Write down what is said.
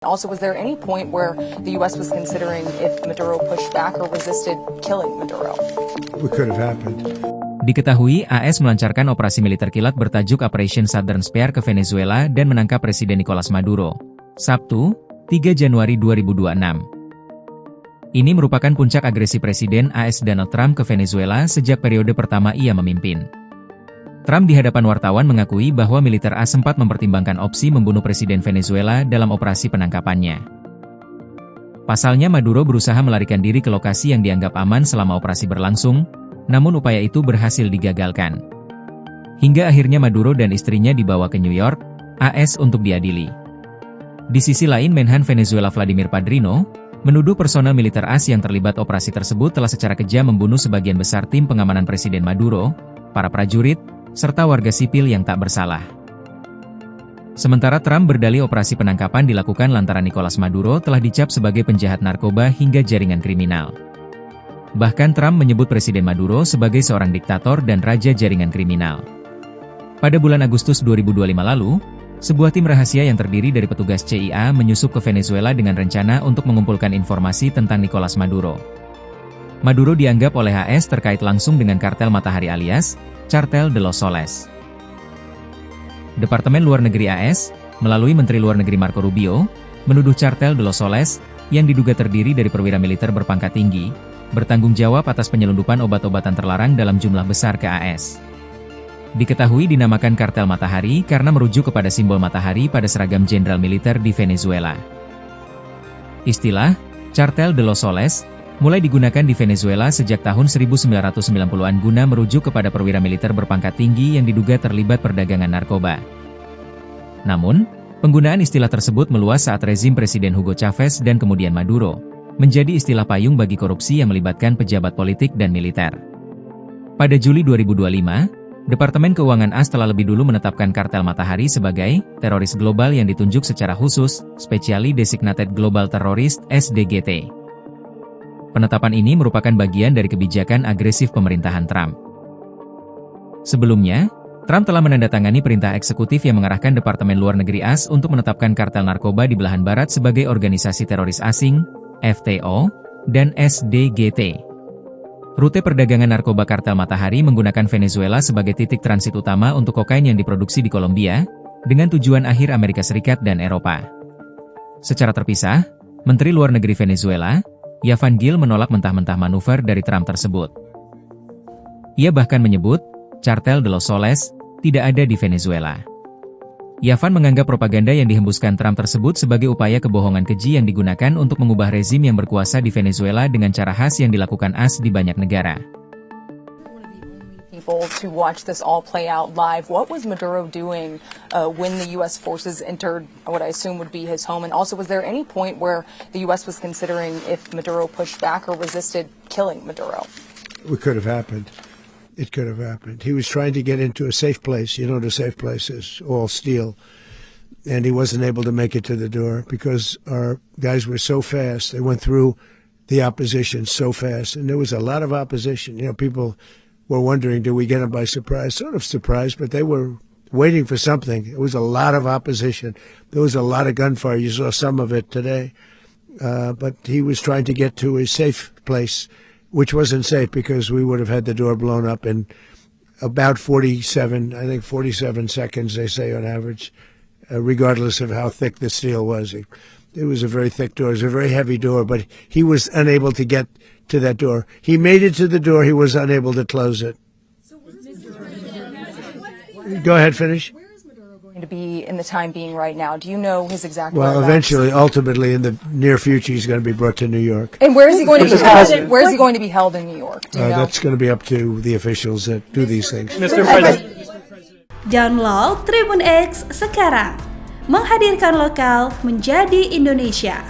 Also, was there any point where the U.S. was considering if Maduro pushed back or resisted killing Maduro? It could have happened. Diketahui AS melancarkan operasi militer kilat bertajuk Operation Southern Spear ke Venezuela dan menangkap Presiden Nicolas Maduro, Sabtu, 3 Januari 2026. Ini merupakan puncak agresi Presiden AS Donald Trump ke Venezuela sejak periode pertama ia memimpin. Trump di hadapan wartawan mengakui bahwa militer AS sempat mempertimbangkan opsi membunuh Presiden Venezuela dalam operasi penangkapannya. Pasalnya Maduro berusaha melarikan diri ke lokasi yang dianggap aman selama operasi berlangsung, namun upaya itu berhasil digagalkan. Hingga akhirnya Maduro dan istrinya dibawa ke New York, AS untuk diadili. Di sisi lain Menhan Venezuela Vladimir Padrino, menuduh personel militer AS yang terlibat operasi tersebut telah secara kejam membunuh sebagian besar tim pengamanan Presiden Maduro, para prajurit, serta warga sipil yang tak bersalah. Sementara Trump berdalih operasi penangkapan dilakukan lantaran Nicolas Maduro telah dicap sebagai penjahat narkoba hingga jaringan kriminal. Bahkan Trump menyebut Presiden Maduro sebagai seorang diktator dan raja jaringan kriminal. Pada bulan Agustus 2025 lalu, sebuah tim rahasia yang terdiri dari petugas CIA menyusup ke Venezuela dengan rencana untuk mengumpulkan informasi tentang Nicolas Maduro. Maduro dianggap oleh AS terkait langsung dengan kartel Matahari alias Cartel de los Soles. Departemen Luar Negeri AS, melalui Menteri Luar Negeri Marco Rubio, menuduh Cartel de los Soles, yang diduga terdiri dari perwira militer berpangkat tinggi, bertanggung jawab atas penyelundupan obat-obatan terlarang dalam jumlah besar ke AS. Diketahui dinamakan Kartel Matahari karena merujuk kepada simbol matahari pada seragam jenderal militer di Venezuela. Istilah, Cartel de los Soles, mulai digunakan di Venezuela sejak tahun 1990-an guna merujuk kepada perwira militer berpangkat tinggi yang diduga terlibat perdagangan narkoba. Namun, penggunaan istilah tersebut meluas saat rezim Presiden Hugo Chavez dan kemudian Maduro, menjadi istilah payung bagi korupsi yang melibatkan pejabat politik dan militer. Pada Juli 2025, Departemen Keuangan AS telah lebih dulu menetapkan Kartel Matahari sebagai teroris global yang ditunjuk secara khusus, Specially Designated Global Terrorist (SDGT). Penetapan ini merupakan bagian dari kebijakan agresif pemerintahan Trump. Sebelumnya, Trump telah menandatangani perintah eksekutif yang mengarahkan Departemen Luar Negeri AS untuk menetapkan kartel narkoba di belahan barat sebagai organisasi teroris asing, FTO, dan SDGT. Rute perdagangan narkoba kartel Matahari menggunakan Venezuela sebagai titik transit utama untuk kokain yang diproduksi di Kolombia, dengan tujuan akhir Amerika Serikat dan Eropa. Secara terpisah, Menteri Luar Negeri Venezuela, Yavan Gil menolak mentah-mentah manuver dari Trump tersebut. Ia bahkan menyebut, Cartel de los Soles tidak ada di Venezuela. Yavan menganggap propaganda yang dihembuskan Trump tersebut sebagai upaya kebohongan keji yang digunakan untuk mengubah rezim yang berkuasa di Venezuela dengan cara khas yang dilakukan AS di banyak negara. To watch this all play out live, what was Maduro doing when the U.S. forces entered what I assume would be his home? And also, was there any point where the U.S. was considering if Maduro pushed back or resisted killing Maduro? It could have happened. It could have happened. He was trying to get into a safe place. You know, the safe place is all steel. And he wasn't able to make it to the door because our guys were so fast. They went through the opposition so fast. And there was a lot of opposition. You know, people were wondering, do we get them by surprise? Sort of surprised, but they were waiting for something. It was a lot of opposition. There was a lot of gunfire. You saw some of it today. But he was trying to get to a safe place, which wasn't safe because we would have had the door blown up in about 47 seconds, they say on average, regardless of how thick the steel was. It was a very thick door. It was a very heavy door, but he was unable to get to that door. He made it to the door. He was unable to close it. Go ahead, finish. Where is Maduro going to be in the time being right now? Do you know his exact Well, whereabouts? eventually, ultimately, in the near future, he's going to be brought to New York. And where is he going to be held? Where is he going to be held in New York? Do you know? That's going to be up to the officials that do these things. Mr. President. Download Tribun X sekarang. Menghadirkan lokal menjadi Indonesia.